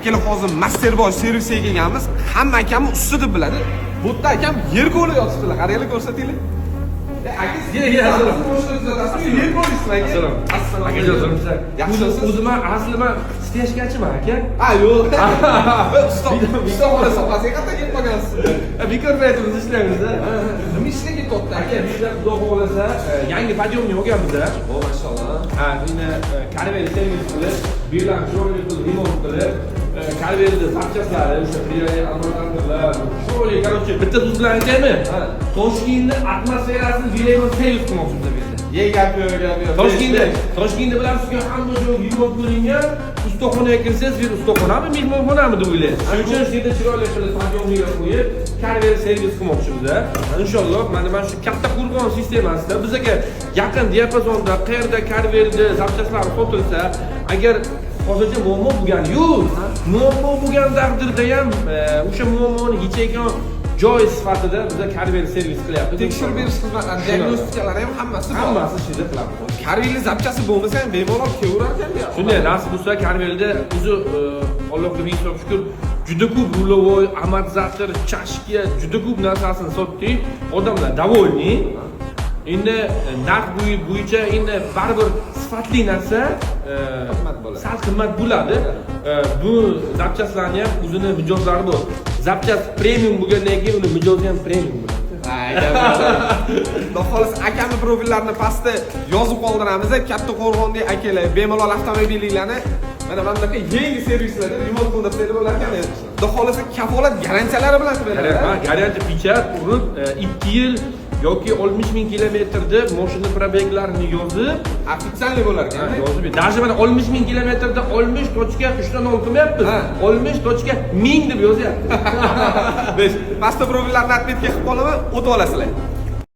akalar hozir Masterboy servisiga kelganmiz. Hamma akamni usti deb biladi. Bu yerda akam yer ko'li yotibdilar. Qaranglar ko'rsatinglar. Aka, yer ko'lisizmi aka? Assalomu alaykum. Yaxshimisiz? O'zim aslan stejgachiman aka. Ha, yo'q. Usta bola sohasiga qattiq ketib qolgansiz. Bekor paytimiz ishlaymiz-da. Nima ishga ketyapti Aka, bizlar xudo xolasa yangi podiyomni olganmiz-da. O, mashallah. Ha, endi karvel servis qilib, birlar sho'rlik qilib, remont qilib, karvelni zapchaslari, o'sha birlar almanlarlar, sho'rlik, короче, bitta so'z bilan aytaymi? Toshkentning atmosferasini bilaman servis qilmoqchimiz bu yerda. Gap yo'q. Toshkentda bilasizki, hamma joy remont qilingan. Ustaxonaga kirsangiz, bu ustaxonami, mehmonxonami deb o'ylaysiz. Shuning uchun shu yerda chiroyli qilib podiyomga qo'yib, karvel servis qilmoqchimiz-da. Inshaalloh, mana shu katta qo'rg'on sistemasida bizga yaqin diapazonda qayerda karvelni zapchaslari sotilsa, agar hozircha muammo bo'lgani yo'q. Muammo bo'lgan taqdirda ham o'sha muammoni yechayotgan joy sifatida biza karvel servis qilyapmiz. Tekshirib berish xizmatlari, diagnostikalari ham hammasi bor. Hammasi shunda qilamiz. Karvelni zapchasi bo'lmasa ham bemalol kelaverar ekan-da. Shunday nasib bo'lsa karvelda o'zi Allohga ming shukr juda ko'p rulovoy, amortizator, chashka, juda ko'p narsasini sotdik. Odamlar довольны. Endi narx bo'yicha endi baribir sifatli narsa qimmat bo'ladi. Sal qimmat bo'ladi. Bu zapchaslarning ham o'zini mijozlari bor. Zapchas premium bo'lgandan keyin uni mijozi ham premium bo'ladi. Xudo xohlasa akamni profillarini pastda yozib qoldiramiz. Katta Qo'rg'ondagi akalar bemalol avtomobillarni mana bunday yangi servislarda remont qildirib bo'lar ekan. Xudo xohlasa kafolat garantiyalari bilan beradi. Ha, garantiya pichat urib 2 yil yoki 60 ming kilometrda mashina probeglarini yozib, ofitsialniy bo'lar ekan. Yozib. Даже mana 60 ming kilometrda 60.3dan qilmayapmiz. 60.1000 deb yozyapti. Biz pastda profillarni atletga qilib qolaman, o'tib olasizlar.